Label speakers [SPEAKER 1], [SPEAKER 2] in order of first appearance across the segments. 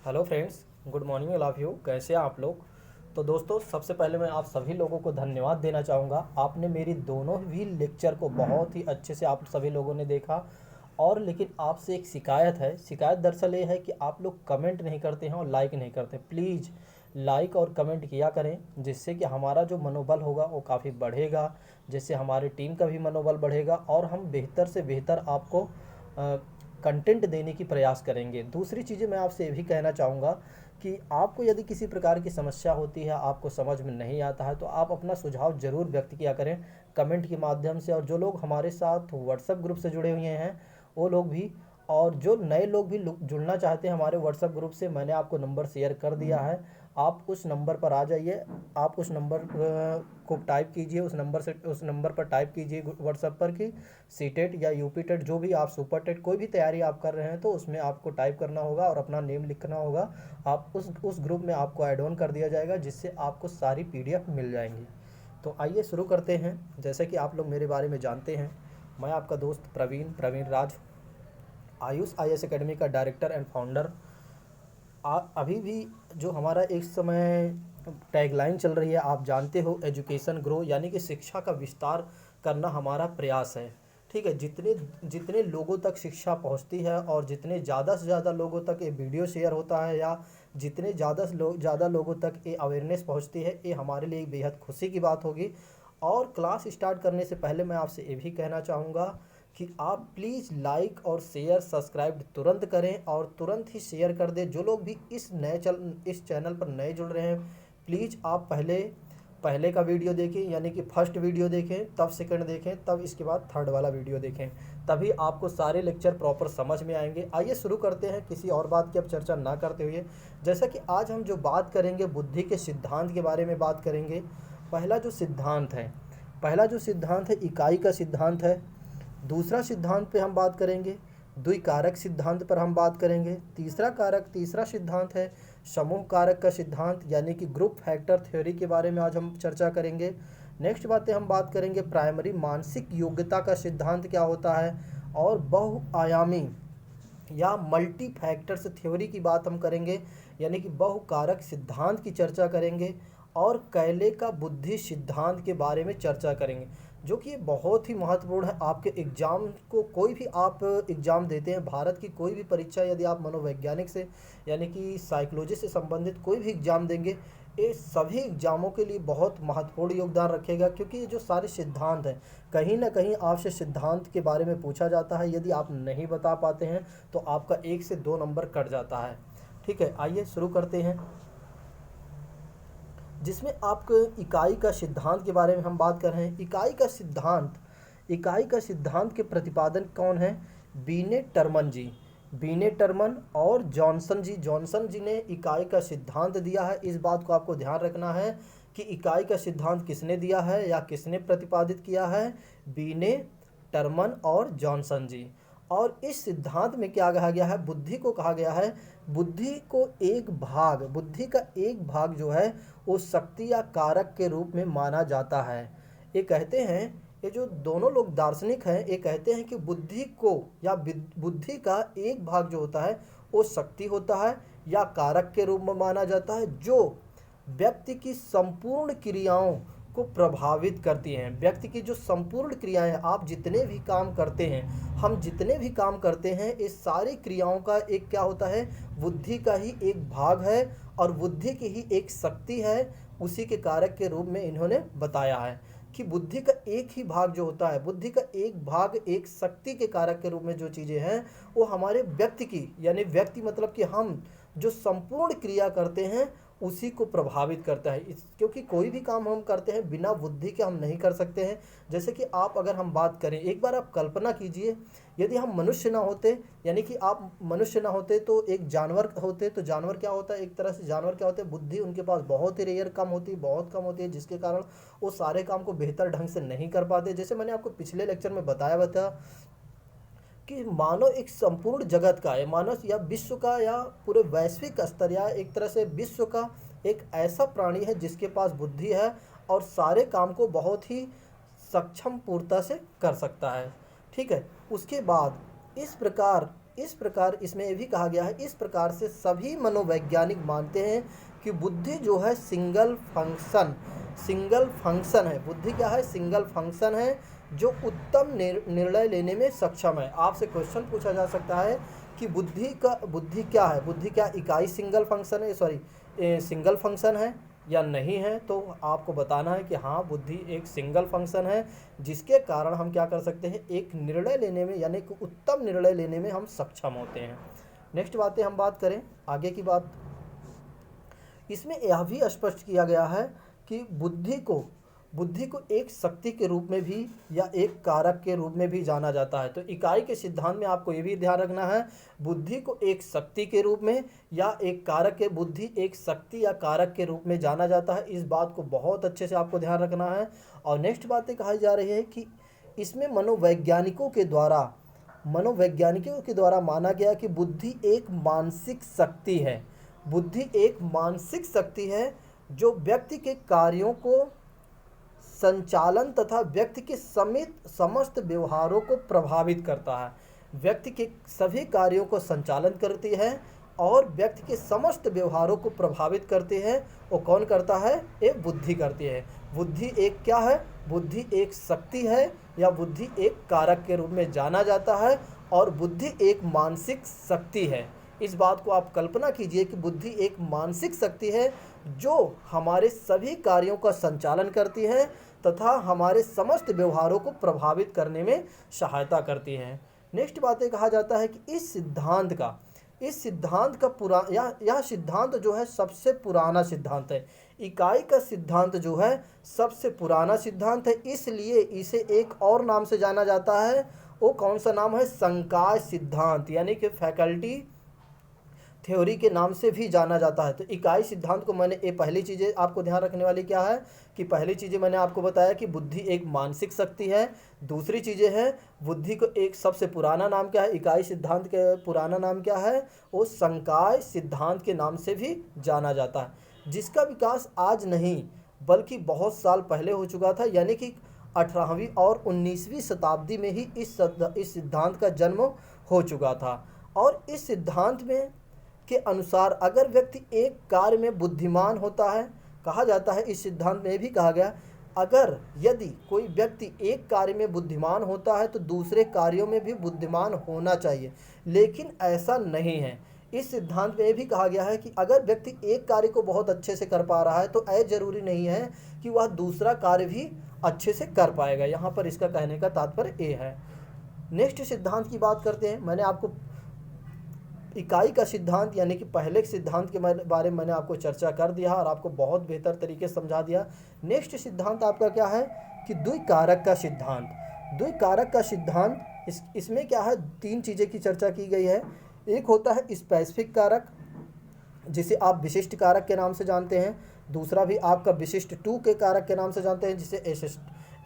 [SPEAKER 1] Hello friends, good morning love you. कैसे हैं आप लोग? तो दोस्तों, सबसे पहले मैं आप सभी लोगों को धन्यवाद देना चाहूँगा। आपने मेरी दोनों भी लेक्चर को बहुत ही अच्छे से आप सभी लोगों ने देखा। और लेकिन आपसे एक शिकायत है। शिकायत दरअसल ये है कि आप लोग कमेंट नहीं करते हैं और लाइक नहीं करते। प्लीज़ लाइक और कमेंट किया करें, जिससे कि हमारा जो मनोबल होगा वो काफ़ी बढ़ेगा, जिससे हमारी टीम का भी मनोबल बढ़ेगा और हम बेहतर से बेहतर आपको कंटेंट देने की प्रयास करेंगे। दूसरी चीज़ें मैं आपसे ये भी कहना चाहूँगा कि आपको यदि किसी प्रकार की समस्या होती है, आपको समझ में नहीं आता है, तो आप अपना सुझाव ज़रूर व्यक्त किया करें कमेंट के माध्यम से। और जो लोग हमारे साथ व्हाट्सएप ग्रुप से जुड़े हुए हैं वो लोग भी, और जो नए लोग भी जुड़ना चाहते हैं हमारे व्हाट्सएप ग्रुप से, मैंने आपको नंबर शेयर कर दिया है। आप उस नंबर पर आ जाइए। आप उस नंबर को टाइप कीजिए, उस नंबर पर टाइप कीजिए व्हाट्सएप पर कि सीटेट या यूपी टेट, जो भी आप सुपर टेट कोई भी तैयारी आप कर रहे हैं तो उसमें आपको टाइप करना होगा और अपना नेम लिखना होगा। आप उस ग्रुप में आपको ऐड ऑन कर दिया जाएगा, जिससे आपको सारी पीडीएफ मिल जाएंगी। तो आइए शुरू करते हैं। जैसे कि आप लोग मेरे बारे में जानते हैं, मैं आपका दोस्त प्रवीण राज, आयुष आईएएस एकेडमी का डायरेक्टर एंड फाउंडर। अभी भी जो हमारा एक समय टैगलाइन चल रही है, आप जानते हो, एजुकेशन ग्रो, यानी कि शिक्षा का विस्तार करना हमारा प्रयास है। ठीक है, जितने जितने लोगों तक शिक्षा पहुंचती है और जितने ज़्यादा से ज़्यादा लोगों तक ये वीडियो शेयर होता है, या जितने ज़्यादा लोगों तक ये अवेयरनेस पहुंचती है, ये हमारे लिए बेहद खुशी की बात होगी। और क्लास स्टार्ट करने से पहले मैं आपसे ये भी कहना चाहूँगा कि आप प्लीज़ लाइक और शेयर सब्सक्राइब तुरंत करें और तुरंत ही शेयर कर दें। जो लोग भी इस चैनल पर नए जुड़ रहे हैं, प्लीज़ आप पहले का वीडियो देखें, यानी कि फर्स्ट वीडियो देखें, तब सेकंड देखें, तब इसके बाद थर्ड वाला वीडियो देखें। तभी आपको सारे लेक्चर प्रॉपर समझ में आएंगे। आइए शुरू करते हैं किसी और बात की अब चर्चा ना करते हुए। जैसा कि आज हम जो बात करेंगे, बुद्धि के सिद्धांत के बारे में बात करेंगे। पहला जो सिद्धांत है इकाई का सिद्धांत है। दूसरा सिद्धांत पे हम बात करेंगे द्विकारक सिद्धांत पर हम बात करेंगे। तीसरा सिद्धांत है समूह कारक का सिद्धांत, यानी कि ग्रुप फैक्टर थ्योरी के बारे में आज हम चर्चा करेंगे। नेक्स्ट बातें हम बात करेंगे प्राइमरी मानसिक योग्यता का सिद्धांत क्या होता है, और बहुआयामी या मल्टी फैक्टर्स थ्योरी की बात हम करेंगे, यानी कि बहुकारक सिद्धांत की चर्चा करेंगे। और कैले का बुद्धि सिद्धांत के बारे में चर्चा करेंगे, जो कि बहुत ही महत्वपूर्ण है। आपके एग्ज़ाम को, कोई भी आप एग्ज़ाम देते हैं, भारत की कोई भी परीक्षा, यदि आप मनोवैज्ञानिक से यानी कि साइकोलॉजी से संबंधित कोई भी एग्ज़ाम देंगे, ये सभी एग्ज़ामों के लिए बहुत महत्वपूर्ण योगदान रखेगा। क्योंकि ये जो सारे सिद्धांत हैं, कहीं ना कहीं आपसे सिद्धांत के बारे में पूछा जाता है। यदि आप नहीं बता पाते हैं तो आपका 1 से 2 नंबर कट जाता है। ठीक है, आइए शुरू करते हैं, जिसमें आपको इकाई का सिद्धांत के बारे में हम बात कर रहे हैं। इकाई का सिद्धांत के प्रतिपादन कौन है? बीने टर्मन और जॉनसन जी ने इकाई का सिद्धांत दिया है। इस बात को आपको ध्यान रखना है कि इकाई का सिद्धांत किसने दिया है या किसने प्रतिपादित किया है। बीने टर्मन और जॉनसन जी। और इस सिद्धांत में क्या कहा गया है? बुद्धि को कहा गया है, बुद्धि का एक भाग जो है वो शक्ति या कारक के रूप में माना जाता है। ये कहते हैं, ये जो दोनों लोग दार्शनिक हैं, ये कहते हैं कि बुद्धि को या बुद्धि का एक भाग जो होता है वो शक्ति होता है या कारक के रूप में माना जाता है, जो व्यक्ति की संपूर्ण क्रियाओं को प्रभावित करती हैं। व्यक्ति की जो संपूर्ण क्रियाएं, आप जितने भी काम करते हैं, हम जितने भी काम करते हैं, इस सारी क्रियाओं का एक क्या होता है? बुद्धि का ही एक भाग है और बुद्धि की ही एक शक्ति है। उसी के कारक के रूप में इन्होंने बताया है कि बुद्धि का एक ही भाग जो होता है, बुद्धि का एक भाग एक शक्ति के कारक के रूप में जो चीज़ें हैं वो हमारे व्यक्ति की, यानी व्यक्ति मतलब कि हम जो संपूर्ण क्रिया करते हैं उसी को प्रभावित करता है। क्योंकि कोई भी काम हम करते हैं बिना बुद्धि के हम नहीं कर सकते हैं। जैसे कि अगर हम बात करें, एक बार आप कल्पना कीजिए, यदि हम मनुष्य ना होते, यानी कि आप मनुष्य ना होते तो एक जानवर होते, तो जानवर क्या होता है? एक तरह से जानवर क्या होते हैं? बुद्धि उनके पास बहुत ही रेयर बहुत कम होती है, जिसके कारण वो सारे काम को बेहतर ढंग से नहीं कर पाते। जैसे मैंने आपको पिछले लेक्चर में बताया हुआ था कि मानव एक संपूर्ण जगत का है, मानव या विश्व का या पूरे वैश्विक स्तर या एक तरह से विश्व का एक ऐसा प्राणी है जिसके पास बुद्धि है और सारे काम को बहुत ही सक्षम पूर्णता से कर सकता है। ठीक है, उसके बाद इस प्रकार इस प्रकार इसमें ये भी कहा गया है, इस प्रकार से सभी मनोवैज्ञानिक मानते हैं कि बुद्धि जो है सिंगल फंक्शन है। बुद्धि क्या है? सिंगल फंक्शन है जो उत्तम निर्णय लेने में सक्षम है। आपसे क्वेश्चन पूछा जा सकता है कि बुद्धि क्या है? बुद्धि क्या इकाई सिंगल फंक्शन है, सिंगल फंक्शन है या नहीं है? तो आपको बताना है कि हाँ, बुद्धि एक सिंगल फंक्शन है, जिसके कारण हम क्या कर सकते हैं, एक निर्णय लेने में यानी कि उत्तम निर्णय लेने में हम सक्षम होते हैं। नेक्स्ट बातें हम बात करें आगे की बात, इसमें यह भी स्पष्ट किया गया है कि बुद्धि को एक शक्ति के रूप में भी या एक कारक के रूप में भी जाना जाता है। तो इकाई के सिद्धांत में आपको ये भी ध्यान रखना है, बुद्धि को एक शक्ति के रूप में या एक कारक के, बुद्धि एक शक्ति या कारक के रूप में जाना जाता है। इस बात को बहुत अच्छे से आपको ध्यान रखना है। और नेक्स्ट बातें कही जा रही है कि इसमें मनोवैज्ञानिकों के द्वारा माना गया कि बुद्धि एक मानसिक शक्ति है। बुद्धि एक मानसिक शक्ति है जो व्यक्ति के कार्यों को संचालन तथा व्यक्ति के समस्त व्यवहारों को प्रभावित करता है। व्यक्ति के सभी कार्यों को संचालन करती है और व्यक्ति के समस्त व्यवहारों को प्रभावित करती है। वो कौन करता है? ये बुद्धि करती है। बुद्धि एक क्या है? बुद्धि एक शक्ति है या बुद्धि एक कारक के रूप में जाना जाता है और बुद्धि एक मानसिक शक्ति है। इस बात को आप कल्पना कीजिए कि बुद्धि एक मानसिक शक्ति है जो हमारे सभी कार्यों का संचालन करती है तथा हमारे समस्त व्यवहारों को प्रभावित करने में सहायता करती है। नेक्स्ट बातें कहा जाता है कि इस सिद्धांत का यह सिद्धांत जो है सबसे पुराना सिद्धांत है। इकाई का सिद्धांत जो है सबसे पुराना सिद्धांत है, इसलिए इसे एक और नाम से जाना जाता है। वो कौन सा नाम है? संकाय सिद्धांत, यानी कि फैकल्टी थ्योरी के नाम से भी जाना जाता है। तो इकाई सिद्धांत को मैंने, ये पहली चीज़ें आपको ध्यान रखने वाली क्या है कि पहली चीज़ें मैंने आपको बताया कि बुद्धि एक मानसिक शक्ति है। दूसरी चीज़ें हैं, बुद्धि को एक सबसे पुराना नाम क्या है, इकाई सिद्धांत के पुराना नाम क्या है, वो संकाय सिद्धांत के नाम से भी जाना जाता है, जिसका विकास आज नहीं बल्कि बहुत साल पहले हो चुका था, यानी कि 18वीं और 19वीं शताब्दी में ही इस सिद्धांत का जन्म हो चुका था। और इस सिद्धांत में के अनुसार अगर व्यक्ति एक कार्य में बुद्धिमान होता है, कहा जाता है, इस सिद्धांत में भी कहा गया, यदि कोई व्यक्ति एक कार्य में बुद्धिमान होता है तो दूसरे कार्यों में भी बुद्धिमान होना चाहिए, लेकिन ऐसा नहीं है। इस सिद्धांत में भी कहा गया है कि अगर व्यक्ति एक कार्य को बहुत अच्छे से कर पा रहा है तो ऐसा जरूरी नहीं है कि वह दूसरा कार्य भी अच्छे से कर पाएगा। यहाँ पर इसका कहने का तात्पर्य ये है। नेक्स्ट सिद्धांत की बात करते हैं। मैंने आपको इकाई का सिद्धांत यानी कि पहले सिद्धांत के बारे में मैंने आपको चर्चा कर दिया और आपको बहुत बेहतर तरीके से समझा दिया। नेक्स्ट सिद्धांत आपका क्या है कि द्विकारक का सिद्धांत। द्विकारक का सिद्धांत इसमें क्या है, तीन चीज़ें की चर्चा की गई है। एक होता है स्पेसिफिक कारक, जिसे आप विशिष्ट कारक के नाम से जानते हैं। दूसरा भी आपका विशिष्ट टू के कारक के नाम से जानते हैं, जिसे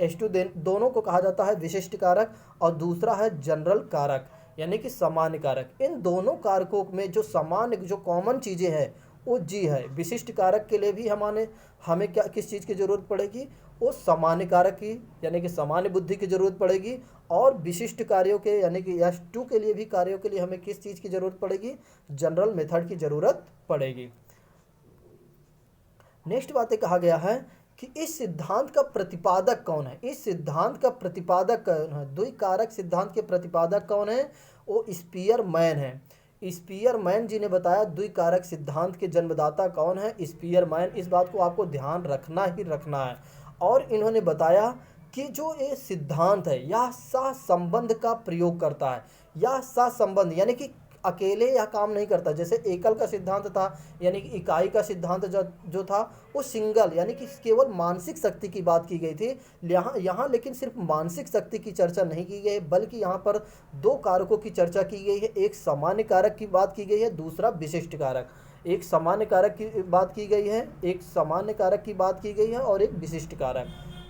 [SPEAKER 1] H2 दोनों को कहा जाता है विशिष्ट कारक। और दूसरा है जनरल कारक यानी कि सामान्य कारक। इन दोनों कारकों में जो सामान्य, जो कॉमन चीज़ें हैं वो जी है। विशिष्ट कारक के लिए भी हमें क्या, किस चीज़ की ज़रूरत पड़ेगी, वो सामान्य कारक की यानी कि सामान्य बुद्धि की ज़रूरत पड़ेगी। और विशिष्ट कार्यों के यानी कि H2 के लिए भी कार्यों के लिए हमें किस चीज़ की ज़रूरत पड़ेगी, जनरल मेथड की ज़रूरत पड़ेगी। नेक्स्ट बातें कहा गया है कि इस सिद्धांत का प्रतिपादक कौन है। इस सिद्धांत का प्रतिपादक कौन है, द्विकारक सिद्धांत के प्रतिपादक कौन है, वो स्पीयरमैन है। स्पीयरमैन जी ने बताया द्विकारक सिद्धांत के जन्मदाता कौन है, स्पीयरमैन। इस बात को आपको ध्यान रखना ही रखना है। और इन्होंने बताया कि जो ये सिद्धांत है यह सहसंबंध का प्रयोग करता है। यह सहसंबंध यानी कि अकेले यह काम नहीं करता। जैसे एकल का सिद्धांत था यानी कि इकाई का सिद्धांत जो था वो सिंगल यानी कि केवल मानसिक शक्ति की बात की गई थी। यहाँ लेकिन सिर्फ मानसिक शक्ति की चर्चा नहीं की गई, बल्कि यहाँ पर दो कारकों की चर्चा की गई है। एक सामान्य कारक की बात की गई है, दूसरा विशिष्ट कारक। एक सामान्य कारक की बात की गई है, एक सामान्य कारक की बात की गई है और एक विशिष्ट कारक।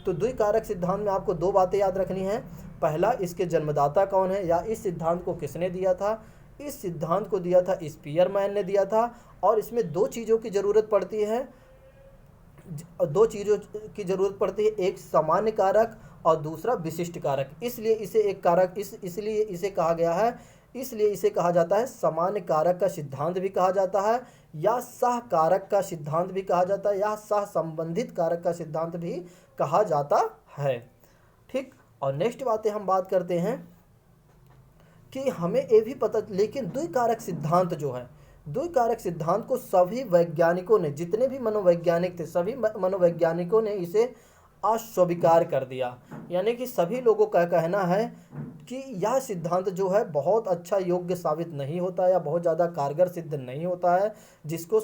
[SPEAKER 1] तो द्विकारक सिद्धांत में आपको दो बातें याद रखनी है। पहला, इसके जन्मदाता कौन है या इस सिद्धांत को किसने दिया था। इस सिद्धांत को दिया था स्पीयरमैन ने दिया था। और इसमें दो चीज़ों की ज़रूरत पड़ती है, एक सामान्य कारक और दूसरा विशिष्ट कारक। इसलिए इसे एक कारक इसलिए इसे कहा गया है इसलिए इसे कहा जाता है सामान्य कारक का सिद्धांत भी कहा जाता है, या सह कारक का सिद्धांत भी कहा जाता है, या सह संबंधित कारक का सिद्धांत भी कहा जाता है। ठीक, और नेक्स्ट बातें हम बात करते हैं कि हमें ये भी पता, लेकिन द्विकारक सिद्धांत जो है, द्विकारक सिद्धांत को सभी वैज्ञानिकों ने, जितने भी मनोवैज्ञानिक थे, सभी मनोवैज्ञानिकों ने इसे अस्वीकार कर दिया। यानी कि सभी लोगों का कहना है कि यह सिद्धांत जो है बहुत अच्छा योग्य साबित नहीं होता या बहुत ज़्यादा कारगर सिद्ध नहीं होता है, जिसको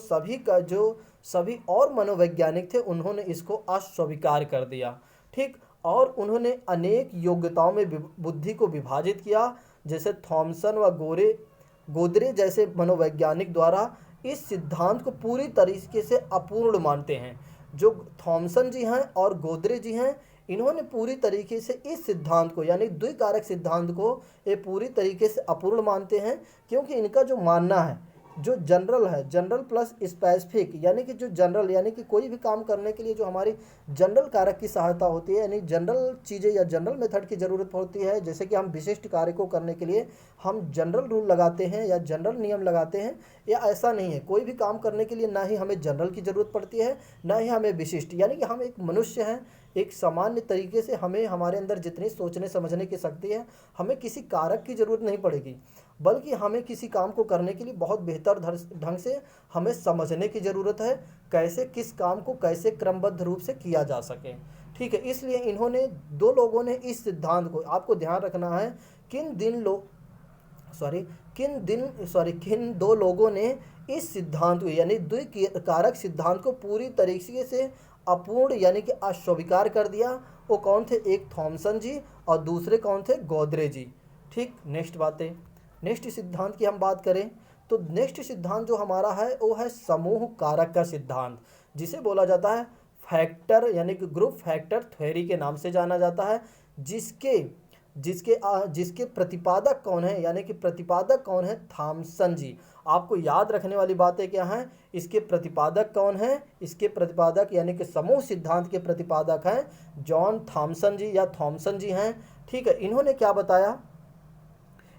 [SPEAKER 1] सभी और मनोवैज्ञानिक थे उन्होंने इसको अस्वीकार कर दिया। ठीक, और उन्होंने अनेक योग्यताओं में बुद्धि को विभाजित किया, जैसे थॉमसन व गोदरे जैसे मनोवैज्ञानिक द्वारा इस सिद्धांत को पूरी तरीके से अपूर्ण मानते हैं। जो थॉमसन जी हैं और गोदरे जी हैं, इन्होंने पूरी तरीके से इस सिद्धांत को, यानी द्विकारक सिद्धांत को, ये पूरी तरीके से अपूर्ण मानते हैं, क्योंकि इनका जो मानना है, जो जनरल है, जनरल प्लस स्पेसिफिक, यानी कि जो जनरल, यानी कि कोई भी काम करने के लिए जो हमारी जनरल कारक की सहायता होती है, यानी जनरल चीज़ें या जनरल मेथड की ज़रूरत होती है। जैसे कि हम विशिष्ट कार्य को करने के लिए हम जनरल रूल लगाते हैं या जनरल नियम लगाते हैं, या ऐसा नहीं है। कोई भी काम करने के लिए ना ही हमें जनरल की ज़रूरत पड़ती है, ना ही हमें विशिष्ट, यानी कि हम एक मनुष्य हैं, एक सामान्य तरीके से हमें, हमारे अंदर जितनी सोचने समझने की शक्ति है, हमें किसी कारक की ज़रूरत नहीं पड़ेगी, बल्कि हमें किसी काम को करने के लिए बहुत बेहतर ढंग से हमें समझने की ज़रूरत है, कैसे किस काम को कैसे क्रमबद्ध रूप से किया जा सके। ठीक है, इसलिए इन्होंने, दो लोगों ने इस सिद्धांत को, आपको ध्यान रखना है, किन दो लोगों ने इस सिद्धांत को, यानी द्विकारक सिद्धांत को पूरी तरीके से अपूर्ण, यानी कि अस्वीकार कर दिया। वो कौन थे? एक थॉमसन जी और दूसरे कौन थे? गोदरे जी। ठीक, नेक्स्ट सिद्धांत की हम बात करें तो नेक्स्ट सिद्धांत जो हमारा है वो है समूह कारक का सिद्धांत, जिसे बोला जाता है फैक्टर, यानी कि ग्रुप फैक्टर थ्योरी के नाम से जाना जाता है। जिसके प्रतिपादक कौन है, यानी कि प्रतिपादक कौन है? थॉमसन जी। आपको याद रखने वाली बातें क्या हैं? इसके प्रतिपादक कौन है? इसके प्रतिपादक यानी कि समूह सिद्धांत के प्रतिपादक हैं जॉन थॉमसन जी या थॉमसन जी हैं। ठीक है, इन्होंने क्या बताया?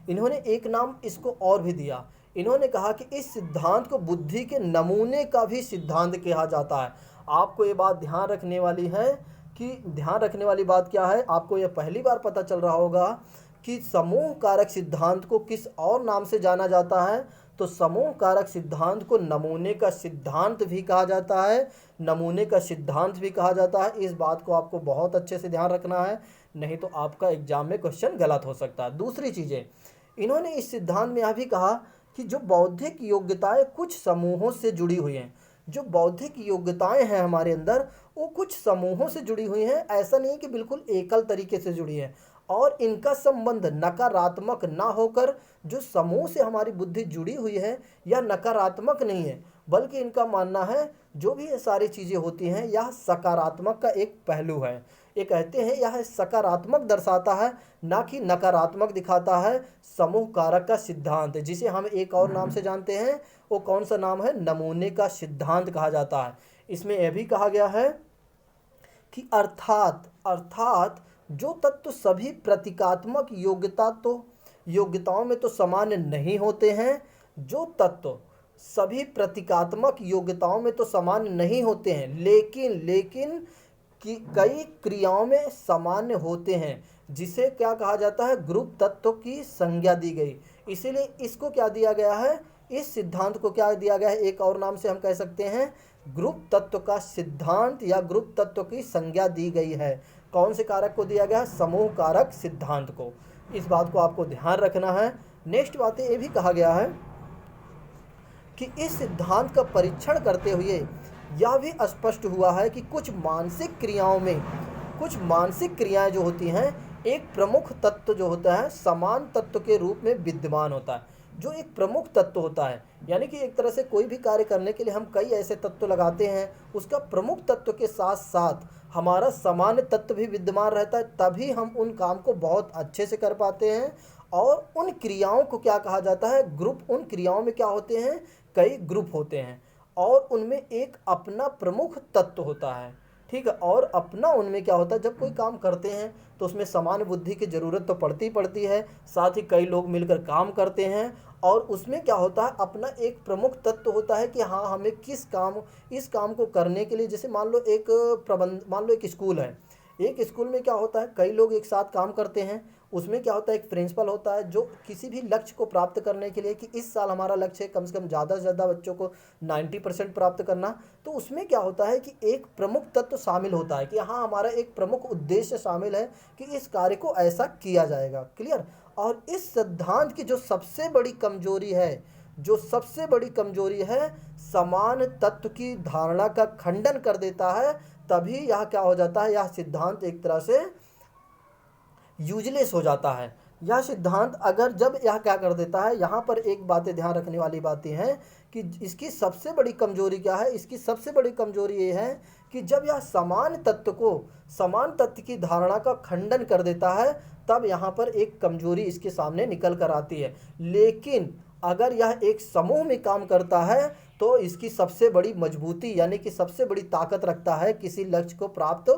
[SPEAKER 1] इन्होंने एक नाम इसको और भी दिया। इन्होंने कहा कि इस सिद्धांत को बुद्धि के नमूने का भी सिद्धांत कहा जाता है। आपको ये बात ध्यान रखने वाली है कि ध्यान रखने वाली बात क्या है, आपको यह पहली बार पता चल रहा होगा कि समूह कारक सिद्धांत को किस और नाम से जाना जाता है। तो समूह कारक सिद्धांत को नमूने का सिद्धांत भी कहा जाता है, नमूने का सिद्धांत भी कहा जाता है। इस बात को आपको बहुत अच्छे से ध्यान रखना है, नहीं तो आपका एग्जाम में क्वेश्चन गलत हो सकता है। दूसरी चीज़ें, इन्होंने इस सिद्धांत में यह भी कहा कि जो बौद्धिक योग्यताएं कुछ समूहों से जुड़ी हुई हैं, जो बौद्धिक योग्यताएं हैं हमारे अंदर, वो कुछ समूहों से जुड़ी हुई हैं। ऐसा नहीं है कि बिल्कुल एकल तरीके से जुड़ी हैं, और इनका संबंध नकारात्मक ना होकर, जो समूह से हमारी बुद्धि जुड़ी हुई है यह नकारात्मक नहीं है, बल्कि इनका मानना है जो भी ये सारी चीज़ें होती हैं यह सकारात्मक का एक पहलू है। ये कहते हैं यह सकारात्मक दर्शाता है, ना कि नकारात्मक दिखाता है। समूह कारक का सिद्धांत, जिसे हम एक और नाम से जानते हैं, वो कौन सा नाम है? नमूने का सिद्धांत कहा जाता है। इसमें यह भी कहा गया है कि अर्थात जो तत्व सभी प्रतीकात्मक योग्यताओं में तो सामान्य नहीं होते हैं, जो तत्व सभी प्रतीकात्मक योग्यताओं में तो सामान्य नहीं होते हैं, लेकिन कि कई क्रियाओं में सामान्य होते हैं, जिसे क्या कहा जाता है? ग्रुप तत्व की संज्ञा दी गई। इसीलिए इसको क्या दिया गया है? इस सिद्धांत को क्या दिया गया है? एक और नाम से हम कह सकते हैं ग्रुप तत्व का सिद्धांत या ग्रुप तत्व की संज्ञा दी गई है। कौन से कारक को दिया गया है? समूह कारक सिद्धांत को। इस बात को आपको ध्यान रखना है। नेक्स्ट बातें ये भी कहा गया है कि इस सिद्धांत का परीक्षण करते हुए यह भी स्पष्ट हुआ है कि कुछ मानसिक क्रियाएं जो होती हैं, एक प्रमुख तत्व जो होता है समान तत्व के रूप में विद्यमान होता है। जो एक प्रमुख तत्व होता है, यानी कि एक तरह से कोई भी कार्य करने के लिए हम कई ऐसे तत्व लगाते हैं, उसका प्रमुख तत्व के साथ साथ हमारा सामान्य तत्व भी विद्यमान रहता है, तभी हम उन काम को बहुत अच्छे से कर पाते हैं। और उन क्रियाओं को क्या कहा जाता है? ग्रुप। उन क्रियाओं में क्या होते हैं? कई ग्रुप होते हैं, और उनमें एक अपना प्रमुख तत्व होता है। ठीक है। और अपना उनमें क्या होता है, जब कोई काम करते हैं तो उसमें सामान्य बुद्धि की ज़रूरत तो पड़ती ही पड़ती है, साथ ही कई लोग मिलकर काम करते हैं। और उसमें क्या होता है, अपना एक प्रमुख तत्व होता है कि हाँ हमें इस काम को करने के लिए, जैसे मान लो एक स्कूल है। एक स्कूल में क्या होता है, कई लोग एक साथ काम करते हैं। उसमें क्या होता है, एक प्रिंसिपल होता है जो किसी भी लक्ष्य को प्राप्त करने के लिए, कि इस साल हमारा लक्ष्य है कम से कम ज़्यादा से ज़्यादा बच्चों को 90% प्राप्त करना। तो उसमें क्या होता है कि एक प्रमुख तत्व शामिल होता है कि हाँ हमारा एक प्रमुख उद्देश्य शामिल है कि इस कार्य को ऐसा किया जाएगा। क्लियर। और इस सिद्धांत की जो सबसे बड़ी कमजोरी है, समान तत्व की धारणा का खंडन कर देता है। तभी यह क्या हो जाता है, यह सिद्धांत एक तरह से यूजलेस हो जाता है। यह सिद्धांत अगर जब यह क्या कर देता है, यहाँ पर एक बातें ध्यान रखने वाली बातें हैं कि इसकी सबसे बड़ी कमजोरी क्या है। इसकी सबसे बड़ी कमजोरी ये है कि जब यह समान तत्व की धारणा का खंडन कर देता है, तब यहाँ पर एक कमजोरी इसके सामने निकल कर आती है। लेकिन अगर यह एक समूह में काम करता है तो इसकी सबसे बड़ी मजबूती यानी कि सबसे बड़ी ताकत रखता है किसी लक्ष्य को प्राप्त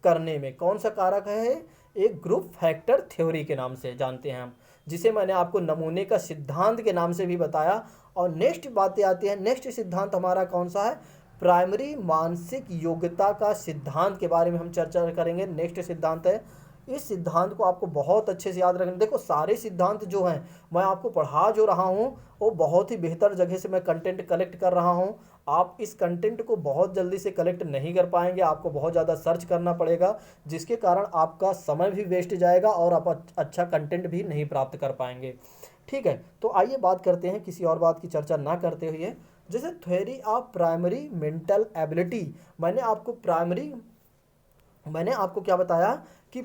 [SPEAKER 1] करने में। कौन सा कारक है, एक ग्रुप फैक्टर थ्योरी के नाम से जानते हैं हम, जिसे मैंने आपको नमूने का सिद्धांत के नाम से भी बताया। और नेक्स्ट बातें आती हैं, नेक्स्ट सिद्धांत हमारा कौन सा है, प्राइमरी मानसिक योग्यता का सिद्धांत के बारे में हम चर्चा करेंगे। नेक्स्ट सिद्धांत है, इस सिद्धांत को आपको बहुत अच्छे से याद रखना। देखो सारे सिद्धांत जो हैं मैं आपको पढ़ा जो रहा हूँ वो बहुत ही बेहतर जगह से मैं कंटेंट कलेक्ट कर रहा हूँ। आप इस कंटेंट को बहुत जल्दी से कलेक्ट नहीं कर पाएंगे, आपको बहुत ज़्यादा सर्च करना पड़ेगा, जिसके कारण आपका समय भी वेस्ट जाएगा और आप अच्छा कंटेंट भी नहीं प्राप्त कर पाएंगे। ठीक है, तो आइए बात करते हैं किसी और बात की चर्चा ना करते हुए। जैसे theory of primary mental ability, मैंने आपको क्या बताया कि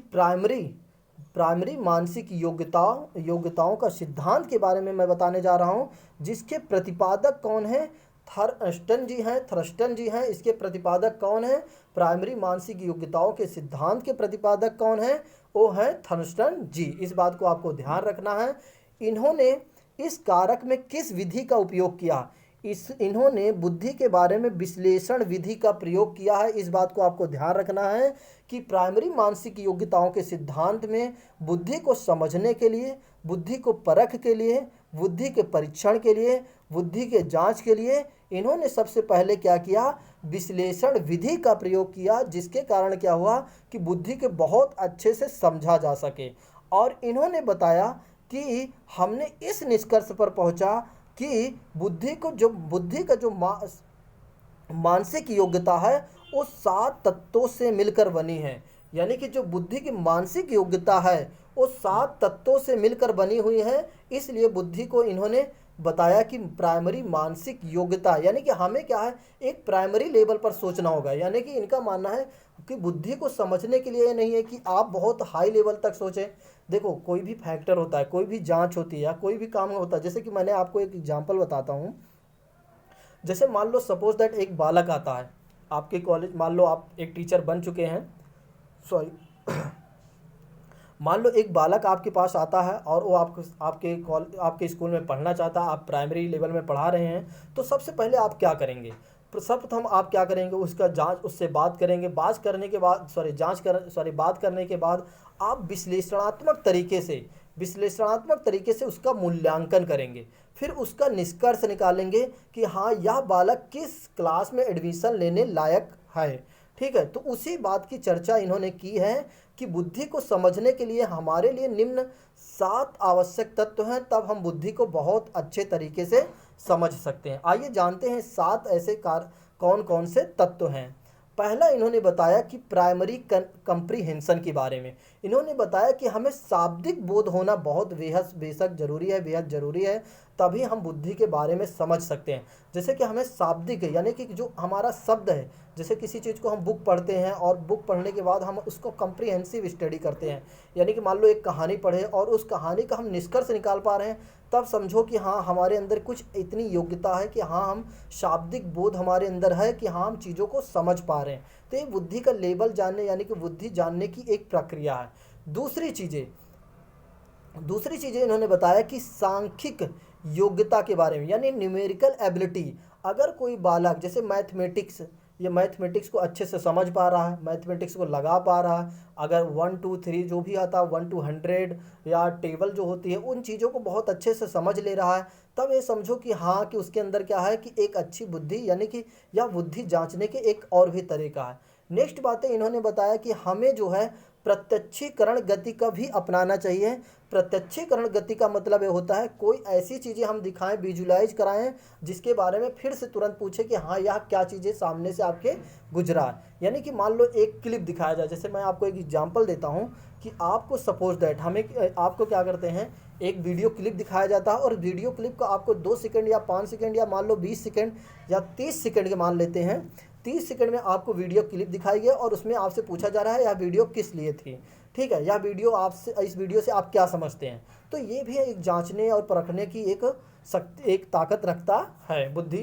[SPEAKER 1] प्राइमरी मानसिक योग्यताओं का सिद्धांत के बारे में मैं बताने जा रहा हूं, जिसके प्रतिपादक कौन है, थर्स्टन जी हैं। इसके प्रतिपादक कौन है, प्राइमरी मानसिक योग्यताओं के सिद्धांत के प्रतिपादक कौन है, वो है थर्स्टन जी। इस बात को आपको ध्यान रखना है। इन्होंने इस कारक में किस विधि का उपयोग किया, इन्होंने बुद्धि के बारे में विश्लेषण विधि का प्रयोग किया है। इस बात को आपको ध्यान रखना है कि प्राइमरी मानसिक योग्यताओं के सिद्धांत में बुद्धि को समझने के लिए, बुद्धि को परख के लिए, बुद्धि के परीक्षण के लिए, बुद्धि के जांच के लिए इन्होंने सबसे पहले क्या किया, विश्लेषण विधि का प्रयोग किया, जिसके कारण क्या हुआ कि बुद्धि के बहुत अच्छे से समझा जा सके। और इन्होंने बताया कि हमने इस निष्कर्ष पर पहुंचा कि बुद्धि का जो मानसिक योग्यता है वो 7 तत्वों से मिलकर बनी है। यानी कि जो बुद्धि की मानसिक योग्यता है वो 7 तत्वों से मिलकर बनी हुई है। इसलिए बुद्धि को इन्होंने बताया कि प्राइमरी मानसिक योग्यता, यानी कि हमें क्या है, एक प्राइमरी लेवल पर सोचना होगा। यानी कि इनका मानना है कि बुद्धि को समझने के लिए नहीं है कि आप बहुत हाई लेवल तक सोचें। देखो कोई भी फैक्टर होता है, कोई भी जांच होती है या कोई भी काम होता है, जैसे कि मैंने आपको एक एग्जांपल बताता हूँ। जैसे मान लो सपोज दैट एक बालक आता है आपके कॉलेज, मान लो आप एक टीचर बन चुके हैं, सॉरी मान लो एक बालक आपके पास आता है और वो आपके स्कूल में पढ़ना चाहता है, आप प्राइमरी लेवल में पढ़ा रहे हैं। तो सबसे पहले आप क्या करेंगे, सर्वप्रथम आप क्या करेंगे, उससे बात करेंगे। बात करने के बाद आप विश्लेषणात्मक तरीके से उसका मूल्यांकन करेंगे। फिर उसका निष्कर्ष निकालेंगे कि हाँ यह बालक किस क्लास में एडमिशन लेने लायक है। ठीक है, तो उसी बात की चर्चा इन्होंने की है कि बुद्धि को समझने के लिए हमारे लिए निम्न 7 आवश्यक तत्व हैं, तब हम बुद्धि को बहुत अच्छे तरीके से समझ सकते हैं। आइए जानते हैं 7 ऐसे कौन कौन से तत्व हैं। पहला इन्होंने बताया कि प्राइमरी कंप्रीहेंशन के बारे में। इन्होंने बताया कि हमें शाब्दिक बोध होना बहुत बेशक जरूरी है, तभी हम बुद्धि के बारे में समझ सकते हैं। जैसे कि हमें शाब्दिक यानी कि जो हमारा शब्द है, जैसे किसी चीज़ को हम बुक पढ़ते हैं और बुक पढ़ने के बाद हम उसको कंप्रीहेंसिव स्टडी करते हैं। यानी कि मान लो एक कहानी पढ़े और उस कहानी का हम निष्कर्ष निकाल पा रहे हैं, तब समझो कि हाँ हमारे अंदर कुछ इतनी योग्यता है कि हाँ हम शाब्दिक बोध हमारे अंदर है कि हाँ हम चीज़ों को समझ पा रहे हैं। तो ये बुद्धि का लेवल जानने यानी कि बुद्धि जानने की एक प्रक्रिया है। दूसरी चीज़ें इन्होंने बताया कि सांख्यिक योग्यता के बारे में, यानी न्यूमेरिकल एबिलिटी। अगर कोई बालक जैसे ये मैथमेटिक्स को अच्छे से समझ पा रहा है, मैथमेटिक्स को लगा पा रहा है। अगर 1 2 3 जो भी आता है 1 to 100 या टेबल जो होती है उन चीज़ों को बहुत अच्छे से समझ ले रहा है, तब ये समझो कि हाँ कि उसके अंदर क्या है कि एक अच्छी बुद्धि, यानी कि यह बुद्धि जांचने के एक और भी तरीका है। नेक्स्ट बातें इन्होंने बताया कि हमें जो है प्रत्यक्षीकरण गति का भी अपनाना चाहिए। प्रत्यक्षीकरण गति का मतलब ये होता है कोई ऐसी चीज़ें हम दिखाएं, विजुलाइज कराएं, जिसके बारे में फिर से तुरंत पूछे कि हाँ यह क्या चीज़ें सामने से आपके गुजरा है। यानी कि मान लो एक क्लिप दिखाया जाए, जैसे मैं आपको एक एग्जांपल देता हूँ कि आपको सपोज दैट हमें आपको क्या करते हैं, एक वीडियो क्लिप दिखाया जाता है और वीडियो क्लिप को आपको 2 सेकंड या 5 सेकंड या मान लो 20 सेकंड या 30 सेकंड के मान लेते हैं, 30 सेकंड में आपको वीडियो क्लिप दिखाई गई और उसमें आपसे पूछा जा रहा है यह वीडियो किस लिए थी। ठीक है, यह वीडियो आपसे, इस वीडियो से आप क्या समझते हैं। तो ये भी एक जांचने और परखने की एक शक्ति, एक ताकत रखता है बुद्धि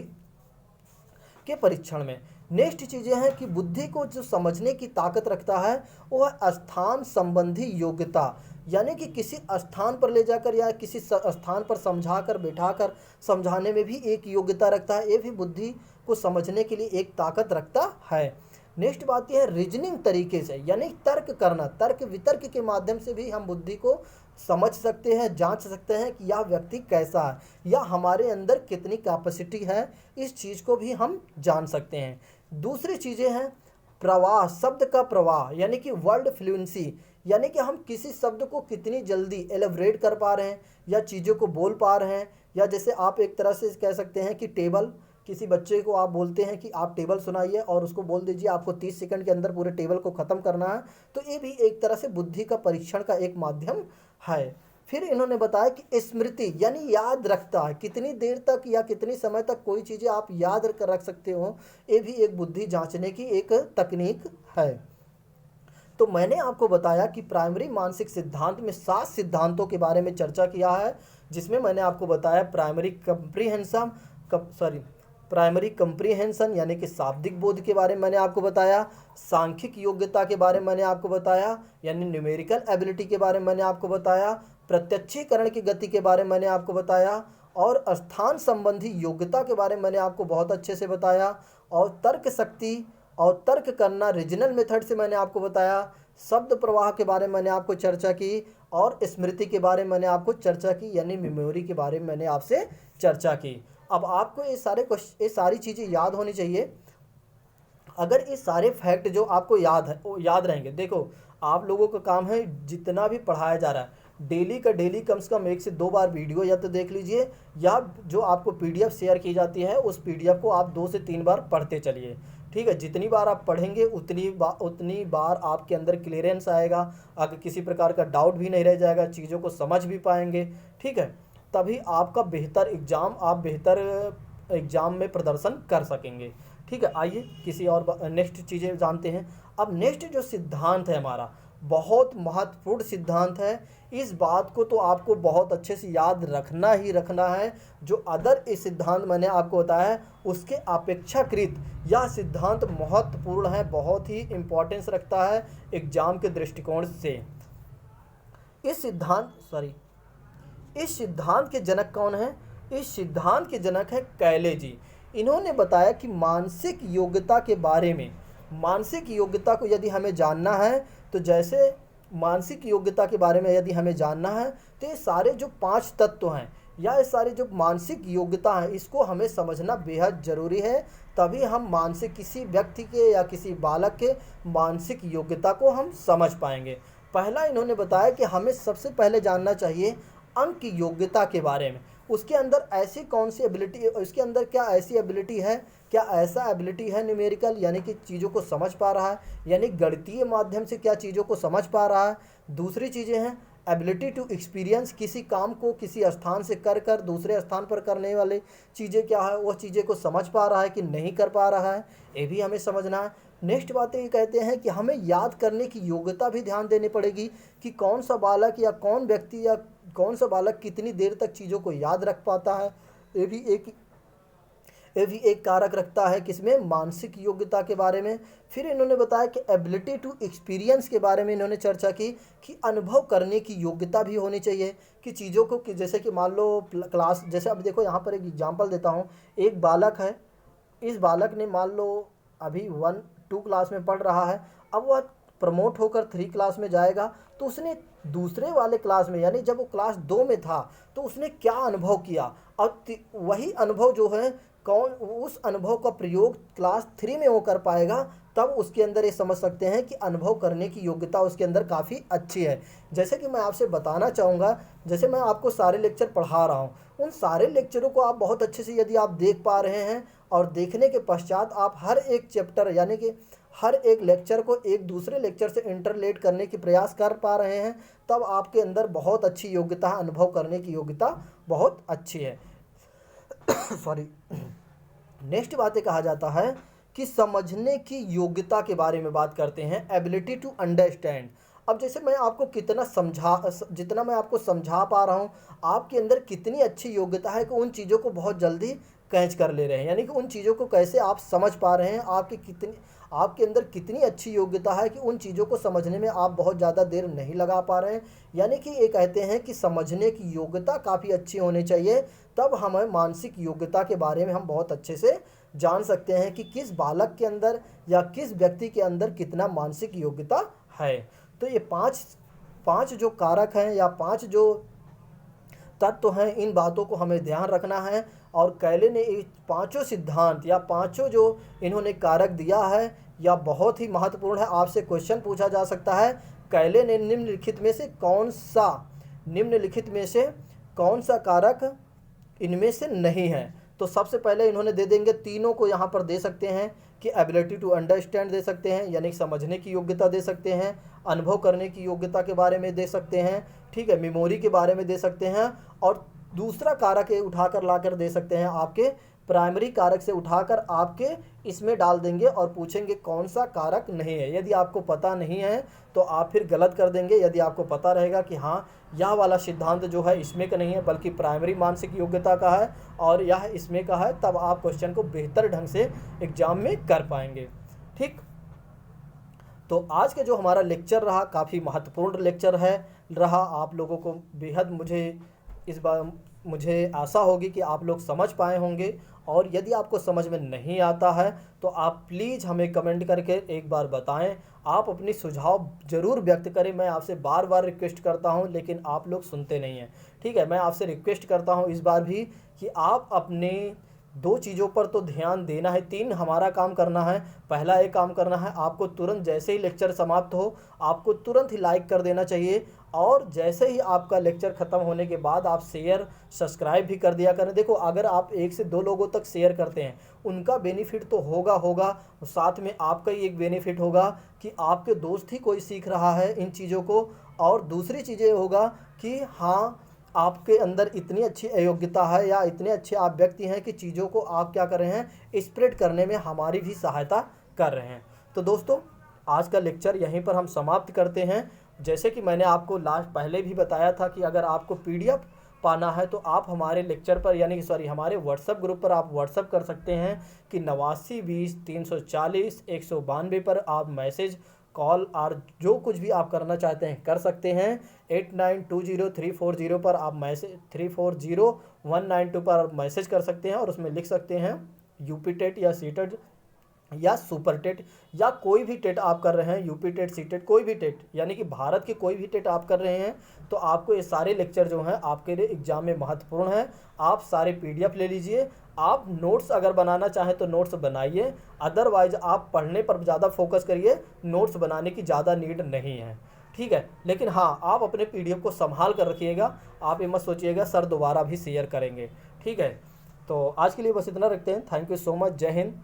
[SPEAKER 1] के परीक्षण में। नेक्स्ट चीज़ें हैं कि बुद्धि को जो समझने की ताकत रखता है वह स्थान संबंधी योग्यता, यानी कि किसी स्थान पर ले जाकर या किसी स्थान पर समझाकर बैठाकर समझाने में भी एक योग्यता रखता है। ये भी बुद्धि को समझने के लिए एक ताकत रखता है। नेक्स्ट बात यह है रीजनिंग तरीके से, यानी तर्क करना, तर्क वितर्क के माध्यम से भी हम बुद्धि को समझ सकते हैं, जांच सकते हैं कि यह व्यक्ति कैसा है या हमारे अंदर कितनी कैपेसिटी है, इस चीज़ को भी हम जान सकते हैं। दूसरी चीज़ें हैं प्रवाह, शब्द का प्रवाह, यानी कि वर्ड फ्लुएंसी, यानी कि हम किसी शब्द को कितनी जल्दी एलेबरेट कर पा रहे हैं या चीज़ों को बोल पा रहे हैं। या जैसे आप एक तरह से कह सकते हैं कि टेबल, किसी बच्चे को आप बोलते हैं कि आप टेबल सुनाइए और उसको बोल दीजिए आपको 30 सेकंड के अंदर पूरे टेबल को ख़त्म करना है, तो ये भी एक तरह से बुद्धि का परीक्षण का एक माध्यम है। फिर इन्होंने बताया कि स्मृति, यानी याद रखता है, कितनी देर तक या कितनी समय तक कोई चीज़ें आप याद रख सकते हो, ये भी एक बुद्धि जांचने की एक तकनीक है। तो मैंने आपको बताया कि प्राइमरी मानसिक सिद्धांत में 7 सिद्धांतों के बारे में चर्चा किया है, जिसमें मैंने आपको बताया प्राइमरी कंप्रीहेंशन यानी कि शाब्दिक बोध के बारे में मैंने आपको बताया, सांख्यिक योग्यता के बारे में मैंने आपको बताया यानी न्यूमेरिकल एबिलिटी के बारे में मैंने आपको बताया, प्रत्यक्षीकरण की गति के बारे में मैंने आपको बताया, और स्थान संबंधी योग्यता के बारे में मैंने आपको बहुत अच्छे से बताया, और तर्क शक्ति और तर्क करना रीजनल मेथड से मैंने आपको बताया, शब्द प्रवाह के बारे में मैंने आपको चर्चा की, और स्मृति के बारे में मैंने आपको चर्चा की, यानी मेमोरी के बारे में मैंने आपसे चर्चा की। अब आपको ये सारी चीज़ें याद होनी चाहिए। अगर ये सारे फैक्ट जो आपको याद है वो याद रहेंगे, देखो आप लोगों का काम है जितना भी पढ़ाया जा रहा है डेली का डेली कम से कम 1 से 2 बार वीडियो या तो देख लीजिए, या जो आपको पीडीएफ शेयर की जाती है उस पीडीएफ को आप 2 से 3 बार पढ़ते चलिए। ठीक है, जितनी बार आप पढ़ेंगे उतनी बार आपके अंदर क्लियरेंस आएगा, अगर किसी प्रकार का डाउट भी नहीं रह जाएगा, चीज़ों को समझ भी पाएंगे। ठीक है, तभी आपका आप बेहतर एग्ज़ाम में प्रदर्शन कर सकेंगे। ठीक है, आइए किसी और नेक्स्ट चीज़ें जानते हैं। अब नेक्स्ट जो सिद्धांत है हमारा बहुत महत्वपूर्ण सिद्धांत है, इस बात को तो आपको बहुत अच्छे से याद रखना ही रखना है। जो अदर ये सिद्धांत मैंने आपको बताया है उसके अपेक्षाकृत यह सिद्धांत महत्वपूर्ण है, बहुत ही इम्पोर्टेंस रखता है एग्जाम के दृष्टिकोण से। इस सिद्धांत के जनक कौन है? इस सिद्धांत के जनक है कैले जी। इन्होंने बताया कि मानसिक योग्यता के बारे में, मानसिक योग्यता को यदि हमें जानना है तो जैसे मानसिक योग्यता के बारे में यदि हमें जानना है तो ये सारे जो 5 तत्व हैं या ये सारे जो मानसिक योग्यता है इसको हमें समझना बेहद ज़रूरी है, तभी हम मानसिक किसी व्यक्ति के या किसी बालक के मानसिक योग्यता को हम समझ पाएंगे। पहला इन्होंने बताया कि हमें सबसे पहले जानना चाहिए अंक योग्यता के बारे में। उसके अंदर ऐसी कौन सी एबिलिटी, उसके अंदर क्या ऐसी एबिलिटी है, क्या ऐसा एबिलिटी है न्यूमेरिकल यानी कि चीज़ों को समझ पा रहा है, यानी गणितीय माध्यम से क्या चीज़ों को समझ पा रहा है। दूसरी चीज़ें हैं एबिलिटी टू एक्सपीरियंस, किसी काम को किसी स्थान से कर दूसरे स्थान पर करने वाले चीज़ें क्या है, वह चीज़ें को समझ पा रहा है कि नहीं कर पा रहा है, ये भी हमें समझना है। नेक्स्ट बातें ये कहते हैं कि हमें याद करने की योग्यता भी ध्यान देनी पड़ेगी कि कौन सा बालक या कौन व्यक्ति या कौन सा बालक कितनी देर तक चीज़ों को याद रख पाता है। ये भी एक कारक रखता है किसमें, मानसिक योग्यता के बारे में। फिर इन्होंने बताया कि एबिलिटी टू एक्सपीरियंस के बारे में इन्होंने चर्चा की कि अनुभव करने की योग्यता भी होनी चाहिए कि चीज़ों को कि जैसे कि मान लो क्लास, जैसे अब देखो यहाँ पर एक एग्जांपल देता हूँ, एक बालक है, इस बालक ने मान लो अभी 1-2 क्लास में पढ़ रहा है, अब वह प्रमोट होकर 3 क्लास में जाएगा, तो उसने दूसरे वाले क्लास में, यानी जब वो क्लास 2 में था तो उसने क्या अनुभव किया, और वही अनुभव जो है कौन उस अनुभव का प्रयोग क्लास 3 में वो कर पाएगा, तब उसके अंदर ये समझ सकते हैं कि अनुभव करने की योग्यता उसके अंदर काफ़ी अच्छी है। जैसे कि मैं आपसे बताना चाहूँगा, जैसे मैं आपको सारे लेक्चर पढ़ा रहा हूँ, उन सारे लेक्चरों को आप बहुत अच्छे से यदि आप देख पा रहे हैं, और देखने के पश्चात आप हर एक चैप्टर यानी कि हर एक लेक्चर को एक दूसरे लेक्चर से इंटरलेट करने की प्रयास कर पा रहे हैं, तब आपके अंदर बहुत अच्छी योग्यता है, अनुभव करने की योग्यता बहुत अच्छी है। सॉरी। नेक्स्ट बातें कहा जाता है कि समझने की योग्यता के बारे में बात करते हैं, एबिलिटी टू अंडरस्टैंड। अब जैसे मैं आपको जितना मैं आपको समझा पा रहा हूँ, आपके अंदर कितनी अच्छी योग्यता है कि उन चीज़ों को बहुत जल्दी कैच कर ले रहे हैं, यानी कि उन चीज़ों को कैसे आप समझ पा रहे हैं, आपके अंदर कितनी अच्छी योग्यता है कि उन चीज़ों को समझने में आप बहुत ज़्यादा देर नहीं लगा पा रहे हैं। यानी कि ये कहते हैं कि समझने की योग्यता काफ़ी अच्छी होनी चाहिए, तब हमें मानसिक योग्यता के बारे में हम बहुत अच्छे से जान सकते हैं कि किस बालक के अंदर या किस व्यक्ति के अंदर कितना मानसिक योग्यता है। तो ये पांच जो कारक हैं या 5 जो तत्व हैं, इन बातों को हमें ध्यान रखना है। और कैले ने ये पांचों सिद्धांत या पांचों जो इन्होंने कारक दिया है, या बहुत ही महत्वपूर्ण है। आपसे क्वेश्चन पूछा जा सकता है, कैले ने निम्नलिखित में से कौन सा कारक इनमें से नहीं है। तो सबसे पहले इन्होंने दे देंगे, तीनों को यहाँ पर दे सकते हैं कि एबिलिटी टू अंडरस्टैंड दे सकते हैं, यानी समझने की योग्यता दे सकते हैं, अनुभव करने की योग्यता के बारे में दे सकते हैं, ठीक है, मेमोरी के बारे में दे सकते हैं, और दूसरा कारक उठाकर लाकर दे सकते हैं, आपके प्राइमरी कारक से उठाकर आपके इसमें डाल देंगे और पूछेंगे कौन सा कारक नहीं है। यदि आपको पता नहीं है तो आप फिर गलत कर देंगे। यदि आपको पता रहेगा कि हाँ, यह वाला सिद्धांत जो है इसमें का नहीं है बल्कि प्राइमरी मानसिक योग्यता का है और यह इसमें का है, तब आप क्वेश्चन को बेहतर ढंग से एग्जाम में कर पाएंगे। ठीक, तो आज का जो हमारा लेक्चर रहा काफ़ी महत्वपूर्ण लेक्चर रहा। आप लोगों को बेहद मुझे आशा होगी कि आप लोग समझ पाए होंगे, और यदि आपको समझ में नहीं आता है तो आप प्लीज़ हमें कमेंट करके एक बार बताएं। आप अपनी सुझाव ज़रूर व्यक्त करें। मैं आपसे बार बार रिक्वेस्ट करता हूं, लेकिन आप लोग सुनते नहीं हैं। ठीक है, मैं आपसे रिक्वेस्ट करता हूं इस बार भी कि आप अपने 2 चीज़ों पर तो ध्यान देना है, 3 हमारा काम करना है। पहला एक काम करना है, आपको तुरंत जैसे ही लेक्चर समाप्त हो आपको तुरंत ही लाइक कर देना चाहिए, और जैसे ही आपका लेक्चर ख़त्म होने के बाद आप शेयर सब्सक्राइब भी कर दिया करें। देखो, अगर आप 1 से 2 लोगों तक शेयर करते हैं, उनका बेनिफिट तो होगा, साथ में आपका ही एक बेनिफिट होगा कि आपके दोस्त ही कोई सीख रहा है इन चीज़ों को, और दूसरी चीज़ें होगा कि हाँ, आपके अंदर इतनी अच्छी अयोग्यता है या इतने अच्छे आप व्यक्ति हैं कि चीज़ों को आप क्या कर रहे हैं, स्प्रेड करने में हमारी भी सहायता कर रहे हैं। तो दोस्तों, आज का लेक्चर यहीं पर हम समाप्त करते हैं। जैसे कि मैंने आपको पहले भी बताया था कि अगर आपको PDF पाना है तो आप हमारे लेक्चर पर हमारे व्हाट्सएप ग्रुप पर आप व्हाट्सएप कर सकते हैं कि 89 20 340 192 पर आप मैसेज, कॉल और जो कुछ भी आप करना चाहते हैं कर सकते हैं। 8920 340 पर आप मैसेज 340192 पर आप मैसेज कर सकते हैं, और उसमें लिख सकते हैं यूपी टेट या सीटेट या सुपर टेट या कोई भी टेट आप कर रहे हैं, यूपी टेट, सी टेट, कोई भी टेट, यानी कि भारत के कोई भी टेट आप कर रहे हैं, तो आपको ये सारे लेक्चर जो हैं आपके लिए एग्जाम में महत्वपूर्ण हैं। आप सारे PDF ले लीजिए। आप नोट्स अगर बनाना चाहें तो नोट्स बनाइए, अदरवाइज आप पढ़ने पर ज़्यादा फोकस करिए, नोट्स बनाने की ज़्यादा नीड नहीं है। ठीक है, लेकिन हाँ, आप अपने PDF को संभाल कर रखिएगा। आप ये मत सोचिएगा सर दोबारा भी शेयर करेंगे। ठीक है, तो आज के लिए बस इतना रखते हैं। Thank you so much. जय हिंद।